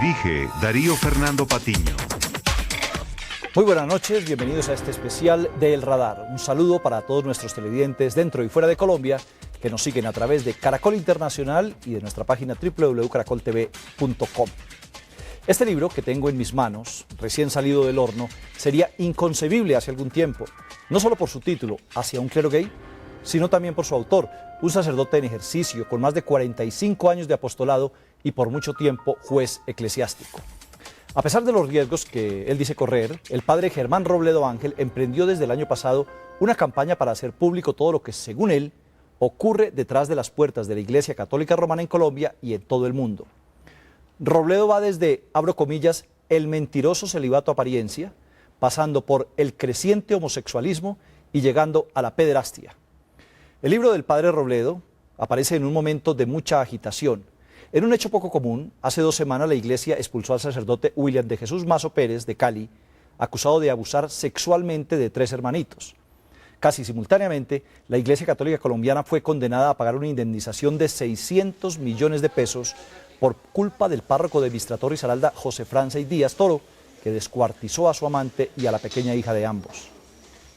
Dirige Darío Fernando Patiño. Muy buenas noches, bienvenidos a este especial de El Radar. Un saludo para todos nuestros televidentes dentro y fuera de Colombia que nos siguen a través de Caracol Internacional y de nuestra página www.caracoltv.com. Este libro que tengo en mis manos, recién salido del horno, sería inconcebible hace algún tiempo, no solo por su título, Hacia un clero gay, sino también por su autor, un sacerdote en ejercicio con más de 45 años de apostolado y por mucho tiempo juez eclesiástico. A pesar de los riesgos que él dice correr, el padre Germán Robledo Ángel emprendió desde el año pasado una campaña para hacer público todo lo que, según él, ocurre detrás de las puertas de la Iglesia Católica Romana en Colombia y en todo el mundo. Robledo va desde, abro comillas, el mentiroso celibato apariencia, pasando por el creciente homosexualismo y llegando a la pederastia. El libro del padre Robledo aparece en un momento de mucha agitación. En un hecho poco común, hace 2 semanas la Iglesia expulsó al sacerdote William de Jesús Mazo Pérez de Cali, acusado de abusar sexualmente de 3 hermanitos. Casi simultáneamente, la Iglesia Católica Colombiana fue condenada a pagar una indemnización de 600 millones de pesos por culpa del párroco de Bistrator y Risaralda, José Francis Díaz Toro, que descuartizó a su amante y a la pequeña hija de ambos.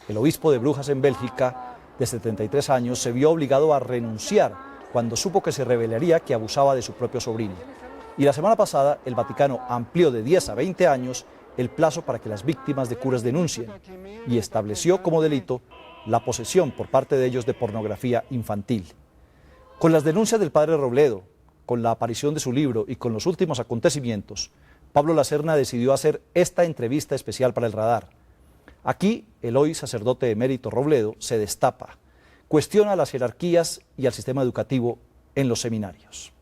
El obispo de Brujas en Bélgica, de 73 años, se vio obligado a renunciar cuando supo que se revelaría que abusaba de su propio sobrino. Y la semana pasada, el Vaticano amplió de 10 a 20 años el plazo para que las víctimas de curas denuncien y estableció como delito la posesión por parte de ellos de pornografía infantil. Con las denuncias del padre Robledo, con la aparición de su libro y con los últimos acontecimientos, Pablo Lacerna decidió hacer esta entrevista especial para El Radar. Aquí, el hoy sacerdote emérito Robledo se destapa, cuestiona las jerarquías y al sistema educativo en los seminarios.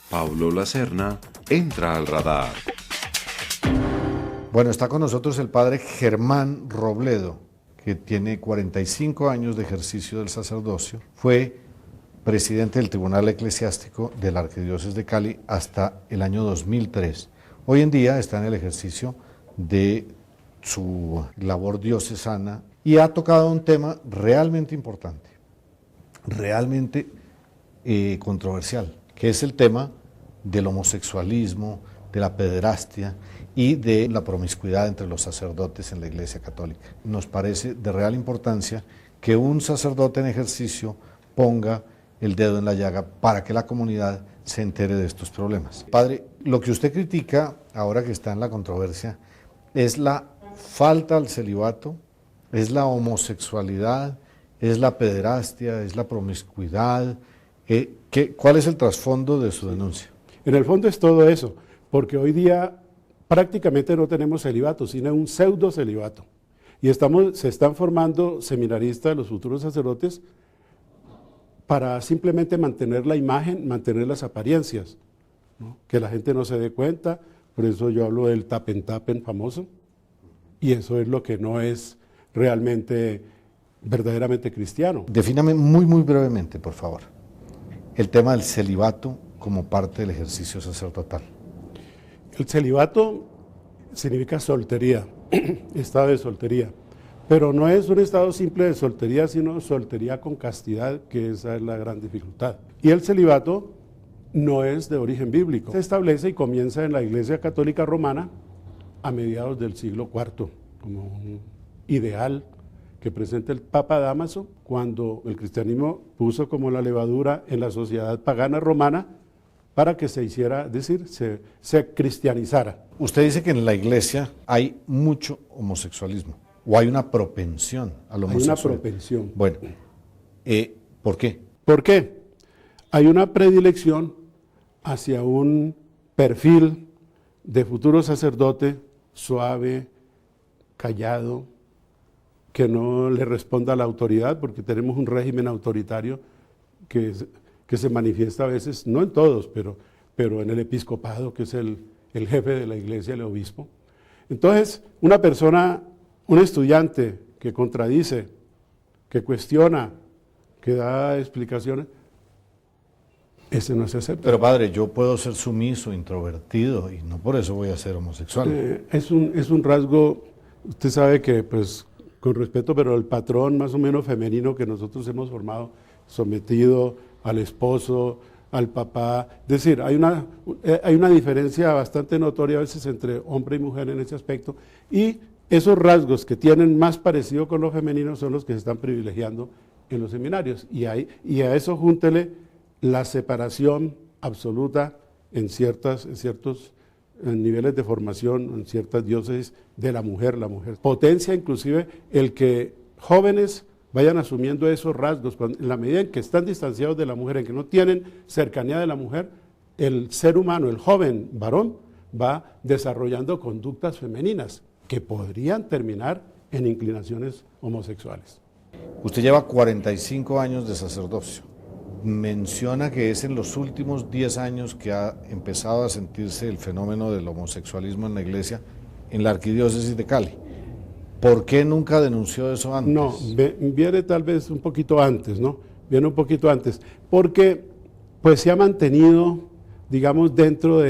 Pablo Lacerna entra al radar. Bueno, está con nosotros el padre Germán Robledo, que tiene 45 años de ejercicio del sacerdocio. Fue presidente del Tribunal Eclesiástico de la Arquidiócesis de Cali hasta el año 2003. Hoy en día está en el ejercicio de su labor diocesana y ha tocado un tema realmente importante, realmente controversial, que es el tema del homosexualismo, de la pederastia y de la promiscuidad entre los sacerdotes en la Iglesia Católica. Nos parece de real importancia que un sacerdote en ejercicio ponga el dedo en la llaga para que la comunidad se entere de estos problemas. Padre, lo que usted critica, ahora que está en la controversia, es la falta al celibato, es la homosexualidad, es la pederastia, es la promiscuidad. ¿Cuál es el trasfondo de su denuncia? En el fondo es todo eso, porque hoy día prácticamente no tenemos celibato, sino un pseudo celibato. Y se están formando seminaristas, los futuros sacerdotes, para simplemente mantener la imagen, mantener las apariencias, ¿no? Que la gente no se dé cuenta, por eso yo hablo del tapen famoso, y eso es lo que no es realmente, verdaderamente cristiano. Defíname muy brevemente, por favor, el tema del celibato como parte del ejercicio sacerdotal. El celibato significa soltería, estado de soltería, pero no es un estado simple de soltería, sino soltería con castidad, que esa es la gran dificultad. Y el celibato no es de origen bíblico, se establece y comienza en la Iglesia Católica Romana a mediados del siglo IV, como un ideal que presenta el Papa Dámaso cuando el cristianismo puso como la levadura en la sociedad pagana romana para que se hiciera, es decir, se cristianizara. Usted dice que en la iglesia hay mucho homosexualismo, o hay una propensión al homosexualismo. Hay una propensión. Bueno, ¿por qué? ¿Por qué? Hay una predilección hacia un perfil de futuro sacerdote suave, callado, que no le responda a la autoridad, porque tenemos un régimen autoritario que se manifiesta a veces, no en todos, pero en el episcopado, que es el jefe de la iglesia, el obispo. Entonces, una persona, un estudiante que contradice, que cuestiona, que da explicaciones, ese no se acepta. Pero padre, yo puedo ser sumiso, introvertido, y no por eso voy a ser homosexual. Es un rasgo, usted sabe que, pues, con respeto, pero el patrón más o menos femenino que nosotros hemos formado, sometido al esposo, al papá. Es decir, hay una diferencia bastante notoria a veces entre hombre y mujer en ese aspecto, y esos rasgos que tienen más parecido con lo femenino son los que se están privilegiando en los seminarios, y a eso júntele la separación absoluta en ciertos niveles de formación, en ciertas diócesis de la mujer potencia inclusive el que jóvenes vayan asumiendo esos rasgos, en la medida en que están distanciados de la mujer, en que no tienen cercanía de la mujer, el ser humano, el joven varón, va desarrollando conductas femeninas que podrían terminar en inclinaciones homosexuales. Usted lleva 45 años de sacerdocio. Menciona que es en los últimos 10 años que ha empezado a sentirse el fenómeno del homosexualismo en la iglesia, en la arquidiócesis de Cali. ¿Por qué nunca denunció eso antes? No, viene tal vez un poquito antes, ¿no? Viene un poquito antes, porque pues se ha mantenido, digamos, dentro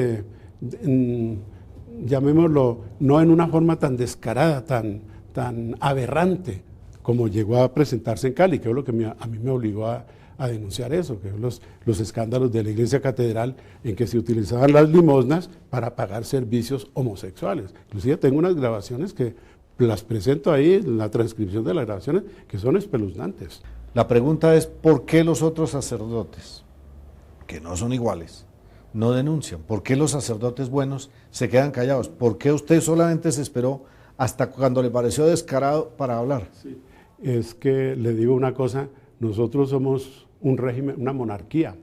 llamémoslo, no en una forma tan descarada, tan aberrante, como llegó a presentarse en Cali, que es lo que a mí me obligó a denunciar eso, que los escándalos de la iglesia catedral en que se utilizaban las limosnas para pagar servicios homosexuales. Inclusive tengo unas grabaciones que las presento ahí, en la transcripción de las grabaciones, que son espeluznantes. La pregunta es, ¿por qué los otros sacerdotes, que no son iguales, no denuncian? ¿Por qué los sacerdotes buenos se quedan callados? ¿Por qué usted solamente se esperó hasta cuando le pareció descarado para hablar? Sí. Es que le digo una cosa, nosotros somos un régimen, una monarquía,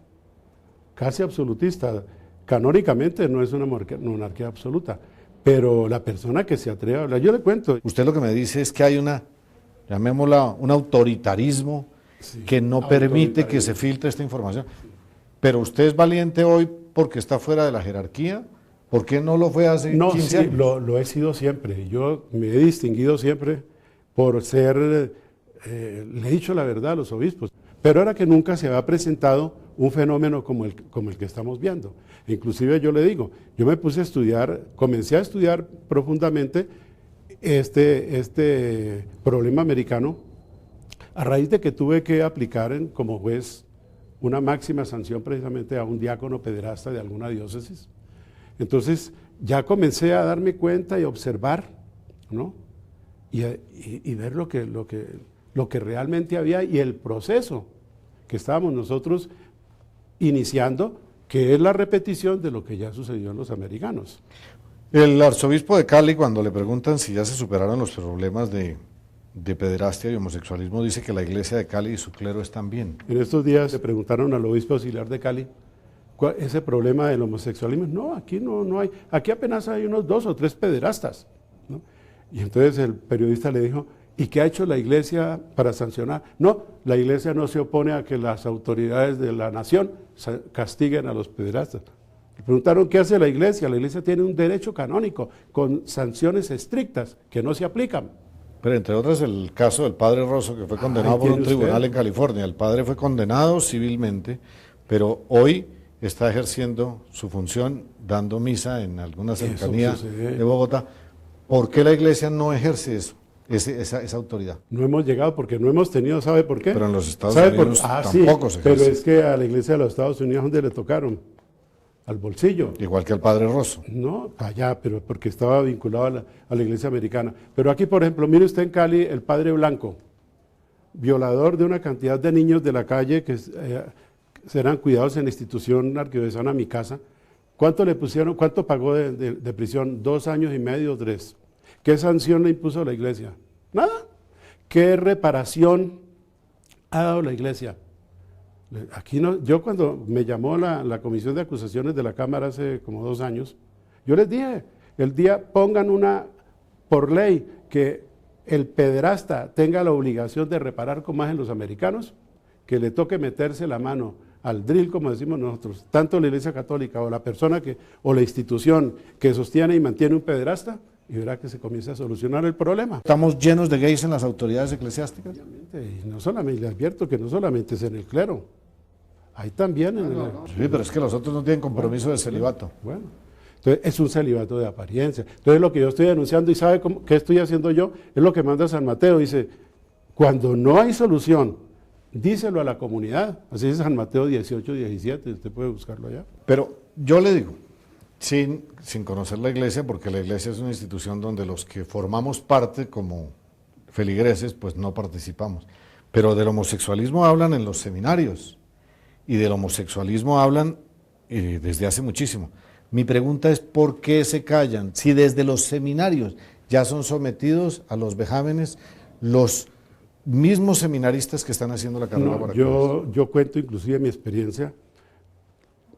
casi absolutista. Canónicamente no es una monarquía absoluta, pero la persona que se atreve a hablar, yo le cuento. Usted lo que me dice es que hay llamémosla, un autoritarismo, sí, que no permite que se filtre esta información. Pero usted es valiente hoy porque está fuera de la jerarquía. ¿Por qué no lo fue hace 15 años? Lo he sido siempre. Yo me he distinguido siempre por ser, le he dicho la verdad a los obispos, pero ahora que nunca se había presentado un fenómeno como el que estamos viendo. Inclusive yo le digo, yo me puse a estudiar, comencé a estudiar profundamente este problema americano a raíz de que tuve que aplicar como juez una máxima sanción precisamente a un diácono pederasta de alguna diócesis. Entonces ya comencé a darme cuenta y observar, ¿no? Y ver lo que realmente había y el proceso que estábamos nosotros iniciando, que es la repetición de lo que ya sucedió en los americanos. El arzobispo de Cali, cuando le preguntan si ya se superaron los problemas de pederastia y homosexualismo, dice que la iglesia de Cali y su clero están bien. En estos días le preguntaron al obispo auxiliar de Cali, ese problema del homosexualismo. No, aquí no hay, aquí apenas hay unos 2 o 3 pederastas, ¿no? Y entonces el periodista le dijo, ¿y qué ha hecho la iglesia para sancionar? No, la iglesia no se opone a que las autoridades de la nación castiguen a los pederastas. Le preguntaron, ¿qué hace la iglesia? La iglesia tiene un derecho canónico con sanciones estrictas que no se aplican. Pero entre otras el caso del padre Rosso, que fue condenado por un tribunal en California. El padre fue condenado civilmente, pero hoy está ejerciendo su función dando misa en alguna cercanía de Bogotá. ¿Por qué la iglesia no ejerce eso? Esa autoridad. No hemos llegado porque no hemos tenido, ¿sabe por qué? Pero en los Estados Unidos tampoco se ejerce. Pero es que a la iglesia de los Estados Unidos, ¿dónde le tocaron? Al bolsillo. Igual que al padre Rosso. No, allá, pero porque estaba vinculado a la iglesia americana. Pero aquí, por ejemplo, mire usted en Cali, el padre Blanco, violador de una cantidad de niños de la calle que serán cuidados en la institución arquidiocesana Mi Casa. ¿Cuánto le pusieron, cuánto pagó de prisión? 2 años y medio, 3. ¿Qué sanción le impuso la iglesia? Nada. ¿Qué reparación ha dado la iglesia? Aquí no, yo cuando me llamó la comisión de acusaciones de la Cámara hace como 2 años, yo les dije, pongan por ley que el pederasta tenga la obligación de reparar como hacen los americanos, que le toque meterse la mano al drill, como decimos nosotros, tanto la Iglesia Católica o la persona o la institución que sostiene y mantiene un pederasta, y verá que se comienza a solucionar el problema. ¿Estamos llenos de gays en las autoridades eclesiásticas? Y no solamente, le advierto que no solamente es en el clero, hay también en el... Sí, pero es que los otros no tienen compromiso de celibato. Bueno, entonces es un celibato de apariencia. Entonces lo que yo estoy denunciando, ¿y sabe qué estoy haciendo yo? Es lo que manda San Mateo, dice, cuando no hay solución díselo a la comunidad. Así es San Mateo 18, 17, usted puede buscarlo allá. Pero yo le digo, sin conocer la iglesia, porque la iglesia es una institución donde los que formamos parte como feligreses, pues no participamos. Pero del homosexualismo hablan en los seminarios y del homosexualismo hablan desde hace muchísimo. Mi pregunta es, ¿por qué se callan? Si desde los seminarios ya son sometidos a los vejámenes los mismos seminaristas que están haciendo la carrera para yo cuento inclusive mi experiencia.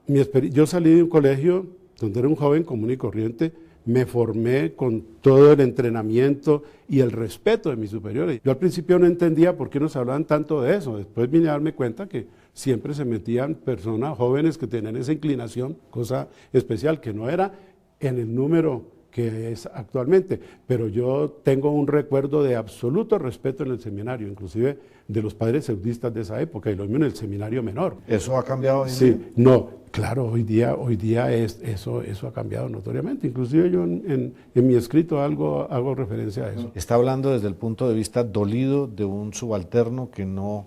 Yo salí de un colegio donde era un joven común y corriente, me formé con todo el entrenamiento y el respeto de mis superiores. Yo al principio no entendía por qué nos hablaban tanto de eso, después vine a darme cuenta que siempre se metían personas jóvenes que tenían esa inclinación, cosa especial, que no era en el número que es actualmente, pero yo tengo un recuerdo de absoluto respeto en el seminario, inclusive de los padres seudistas de esa época, y lo mismo en el seminario menor. ¿Eso ha cambiado hoy en Sí, día? no, claro, hoy día eso ha cambiado notoriamente, inclusive yo en mi escrito hago referencia a eso. Está hablando desde el punto de vista dolido de un subalterno que no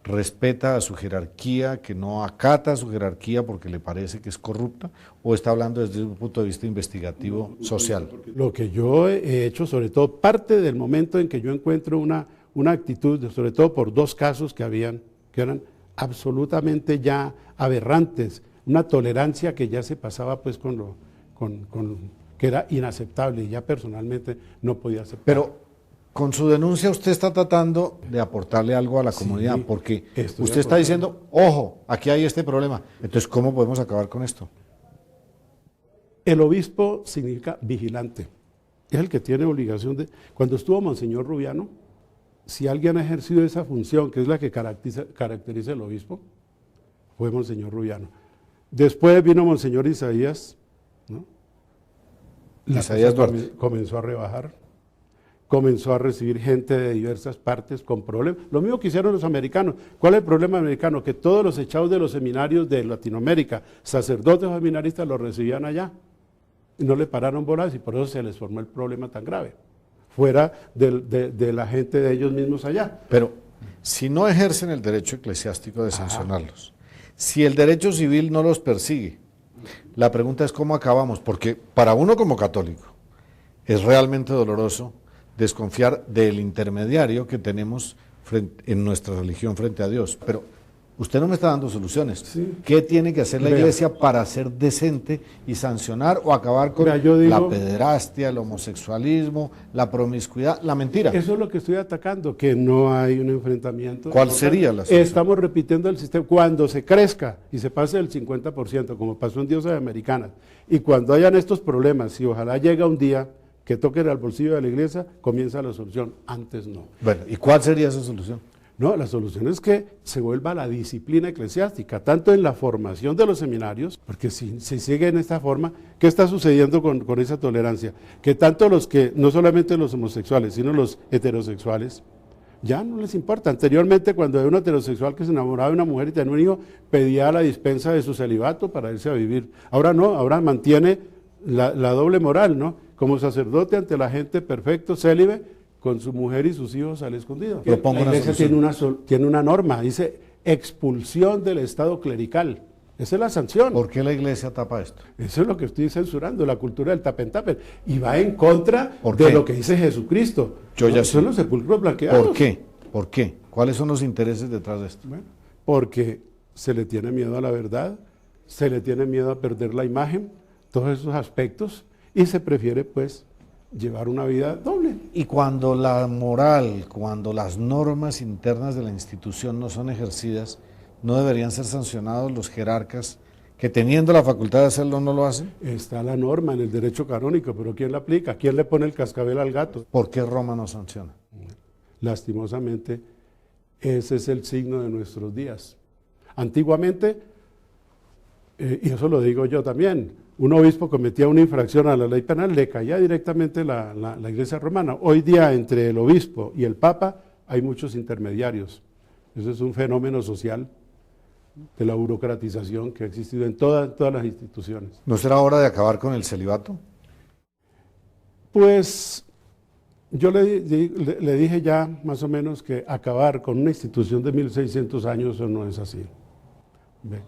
respeta a su jerarquía, que no acata a su jerarquía porque le parece que es corrupta, o está hablando desde un punto de vista investigativo social? Lo que yo he hecho, sobre todo, parte del momento en que yo encuentro una actitud, sobre todo por dos casos que eran absolutamente ya aberrantes, una tolerancia que ya se pasaba pues que era inaceptable y ya personalmente no podía aceptar. Pero con su denuncia usted está tratando de aportarle algo a la comunidad, Sí, porque estoy usted está diciendo, ojo, aquí hay este problema. Entonces, ¿cómo podemos acabar con esto? El obispo significa vigilante, es el que tiene obligación de... Cuando estuvo Monseñor Rubiano, si alguien ha ejercido esa función, que es la que caracteriza el obispo, fue Monseñor Rubiano. Después vino Monseñor Isaías, ¿no? Isaías Duarte. Comenzó a rebajar, comenzó a recibir gente de diversas partes con problemas. Lo mismo que hicieron los americanos. ¿Cuál es el problema americano? Que todos los echados de los seminarios de Latinoamérica, sacerdotes o seminaristas, los recibían allá. Y no le pararon bolas y por eso se les formó el problema tan grave. Fuera de la gente de ellos mismos allá. Pero si no ejercen el derecho eclesiástico de sancionarlos, si el derecho civil no los persigue, la pregunta es cómo acabamos, porque para uno como católico es realmente doloroso desconfiar del intermediario que tenemos en nuestra religión frente a Dios. Pero usted no me está dando soluciones. Sí. ¿Qué tiene que hacer la iglesia para ser decente y sancionar o acabar con la pederastia, el homosexualismo, la promiscuidad, la mentira? Eso es lo que estoy atacando, que no hay un enfrentamiento. ¿Cuál sería la solución? Estamos repitiendo el sistema. Cuando se crezca y se pase del 50%, como pasó en Diosas Americanas, y cuando hayan estos problemas, y ojalá llegue un día que toquen al bolsillo de la iglesia, comienza la solución. Antes no. Bueno, ¿y cuál sería esa solución? No, la solución es que se vuelva la disciplina eclesiástica, tanto en la formación de los seminarios, porque si sigue en esta forma, ¿qué está sucediendo con esa tolerancia? Que tanto no solamente los homosexuales, sino los heterosexuales, ya no les importa. Anteriormente, cuando había un heterosexual que se enamoraba de una mujer y tenía un hijo, pedía la dispensa de su celibato para irse a vivir. Ahora no, ahora mantiene la doble moral, ¿no? Como sacerdote ante la gente perfecto, célibe, con su mujer y sus hijos al escondido. Propongo la iglesia una tiene una norma, dice expulsión del estado clerical. Esa es la sanción. ¿Por qué la iglesia tapa esto? Eso es lo que estoy censurando, la cultura del tapen-tapen. Y va en contra de lo que dice Jesucristo. Yo ya Son sé. los sepulcros blanqueados. ¿Por qué? ¿Por qué? ¿Cuáles son los intereses detrás de esto? Bueno, porque se le tiene miedo a la verdad, se le tiene miedo a perder la imagen, todos esos aspectos, y se prefiere pues llevar una vida doble. Y cuando la moral, cuando las normas internas de la institución no son ejercidas, ¿no deberían ser sancionados los jerarcas que teniendo la facultad de hacerlo no lo hacen? Está la norma en el derecho canónico, pero ¿quién la aplica? ¿Quién le pone el cascabel al gato? ¿Por qué Roma no sanciona? Lastimosamente, ese es el signo de nuestros días. Antiguamente, y eso lo digo yo también, un obispo cometía una infracción a la ley penal, le caía directamente la iglesia romana. Hoy día, entre el obispo y el papa, hay muchos intermediarios. Eso es un fenómeno social de la burocratización que ha existido en todas las instituciones. ¿No será hora de acabar con el celibato? Pues Yo le dije ya más o menos que acabar con una institución de 1600 años eso no es así. ¿Ve?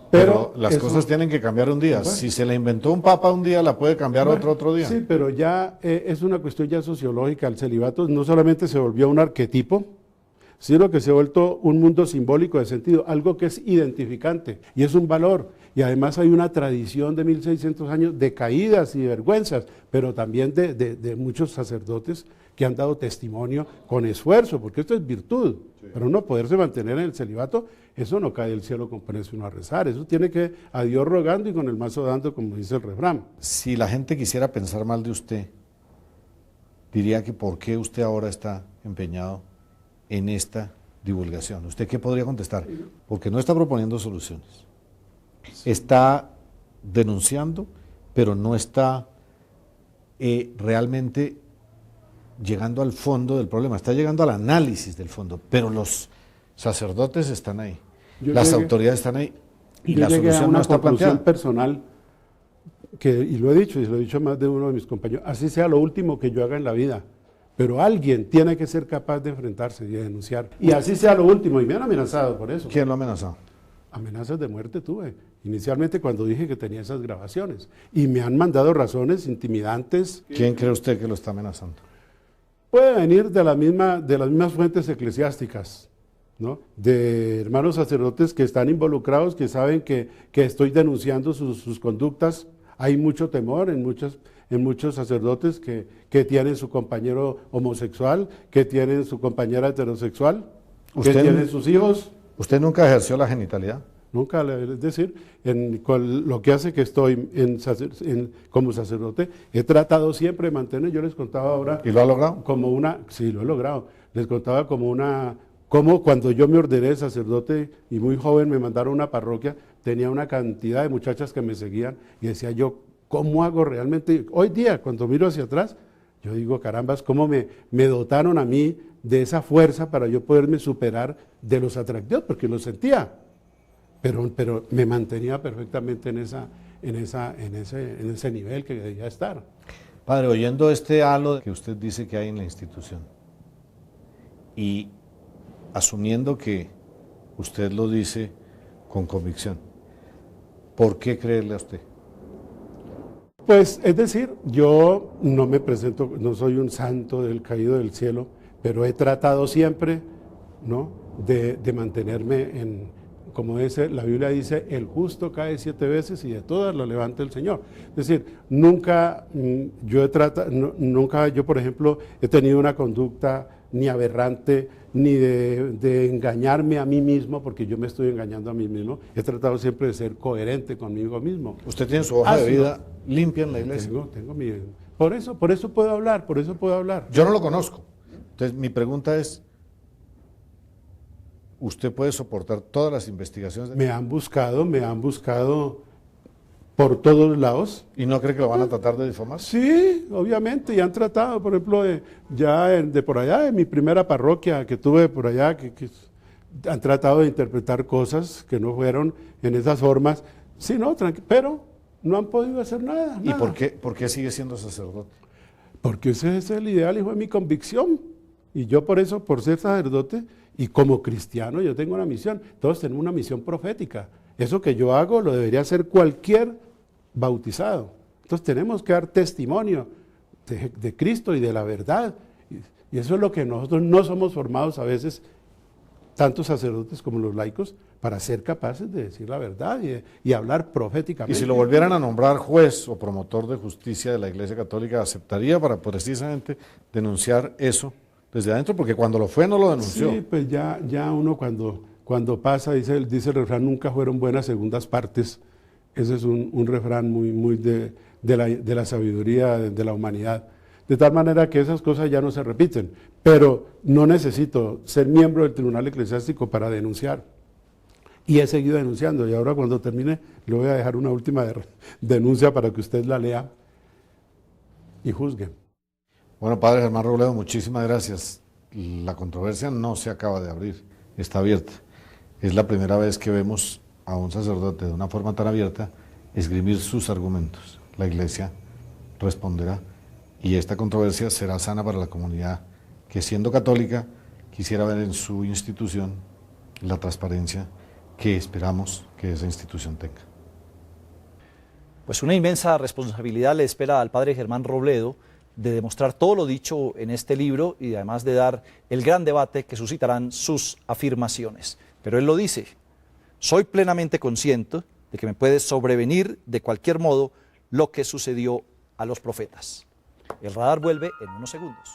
Pero las eso, cosas tienen que cambiar un día. Bueno. Si se la inventó un papa un día, la puede cambiar otro día. Sí, pero ya es una cuestión ya sociológica. El celibato no solamente se volvió un arquetipo, sino que se ha vuelto un mundo simbólico de sentido, algo que es identificante y es un valor. Y además hay una tradición de 1600 años de caídas y vergüenzas, pero también de muchos sacerdotes que han dado testimonio con esfuerzo, porque esto es virtud. Sí. Pero uno poderse mantener en el celibato, eso no cae del cielo con ponerse uno a rezar, eso tiene que a Dios rogando y con el mazo dando, como dice el refrán. Si la gente quisiera pensar mal de usted, diría que ¿por qué usted ahora está empeñado en esta divulgación? ¿Usted qué podría contestar? Porque no está proponiendo soluciones. Está denunciando, pero no está realmente llegando al fondo del problema, está llegando al análisis del fondo, pero los sacerdotes están ahí, las autoridades están ahí y la solución no está planteada. Personal, y lo he dicho a más de uno de mis compañeros, así sea lo último que yo haga en la vida, pero alguien tiene que ser capaz de enfrentarse y de denunciar, y así sea lo último, y me han amenazado por eso. ¿Quién lo ha amenazado? Amenazas de muerte tuve, inicialmente cuando dije que tenía esas grabaciones, y me han mandado razones intimidantes. ¿Quién cree usted que lo está amenazando? Puede venir de las mismas fuentes eclesiásticas, ¿no? De hermanos sacerdotes que están involucrados, que saben que estoy denunciando sus conductas. Hay mucho temor en muchos sacerdotes que tienen su compañero homosexual, que tienen su compañera heterosexual, que tienen sus hijos. ¿Usted nunca ejerció la genitalidad? Nunca, es decir, lo que hace que estoy como sacerdote, he tratado siempre de mantener, yo les contaba ahora. ¿Y lo ha logrado? Sí, lo he logrado. Les contaba como cuando yo me ordené de sacerdote y muy joven me mandaron a una parroquia, tenía una cantidad de muchachas que me seguían y decía yo, ¿cómo hago realmente? Hoy día, cuando miro hacia atrás, yo digo, carambas, ¿cómo me dotaron a mí de esa fuerza para yo poderme superar de los atractivos? Porque los sentía. Pero me mantenía perfectamente en ese nivel que debía estar. Padre, oyendo este halo que usted dice que hay en la institución y asumiendo que usted lo dice con convicción, ¿por qué creerle a usted? Pues, es decir, yo no me presento, no soy un santo del caído del cielo, pero he tratado siempre, ¿no?, de mantenerme como dice, la Biblia dice, el justo cae 7 veces y de todas lo levanta el Señor. Es decir, nunca yo, por ejemplo, he tenido una conducta ni aberrante, ni de engañarme a mí mismo, porque yo me estoy engañando a mí mismo. He tratado siempre de ser coherente conmigo mismo. ¿Usted tiene su hoja de vida limpia en la iglesia? Tengo mi... Por eso puedo hablar. Yo no lo conozco. Entonces, mi pregunta es, ¿usted puede soportar todas las investigaciones? Me han buscado por todos lados. ¿Y no cree que lo van a tratar de difamar? Sí, obviamente, y han tratado, por ejemplo, de por allá, en mi primera parroquia que tuve por allá, que han tratado de interpretar cosas que no fueron en esas formas. Sí, no, pero no han podido hacer nada. ¿Y por qué sigue siendo sacerdote? Porque ese es el ideal y fue mi convicción. Y yo por eso, por ser sacerdote y como cristiano, yo tengo una misión. Todos tenemos una misión profética. Eso que yo hago lo debería hacer cualquier bautizado. Entonces tenemos que dar testimonio de Cristo y de la verdad. Y eso es lo que nosotros no somos formados a veces, tanto sacerdotes como los laicos, para ser capaces de decir la verdad y hablar proféticamente. Y si lo volvieran a nombrar juez o promotor de justicia de la Iglesia Católica, ¿aceptaría para precisamente denunciar eso desde adentro? Porque cuando lo fue no lo denunció. Sí, pues ya uno cuando pasa, dice el refrán, nunca fueron buenas segundas partes. Ese es un refrán muy de la sabiduría de la humanidad. De tal manera que esas cosas ya no se repiten. Pero no necesito ser miembro del Tribunal Eclesiástico para denunciar. Y he seguido denunciando. Y ahora cuando termine le voy a dejar una última denuncia para que usted la lea y juzgue. Bueno, Padre Germán Robledo, muchísimas gracias. La controversia no se acaba de abrir, está abierta. Es la primera vez que vemos a un sacerdote de una forma tan abierta esgrimir sus argumentos. La Iglesia responderá y esta controversia será sana para la comunidad que, siendo católica, quisiera ver en su institución la transparencia que esperamos que esa institución tenga. Pues una inmensa responsabilidad le espera al padre Germán Robledo de demostrar todo lo dicho en este libro y además de dar el gran debate que suscitarán sus afirmaciones. Pero él lo dice: soy plenamente consciente de que me puede sobrevenir de cualquier modo lo que sucedió a los profetas. El radar vuelve en unos segundos.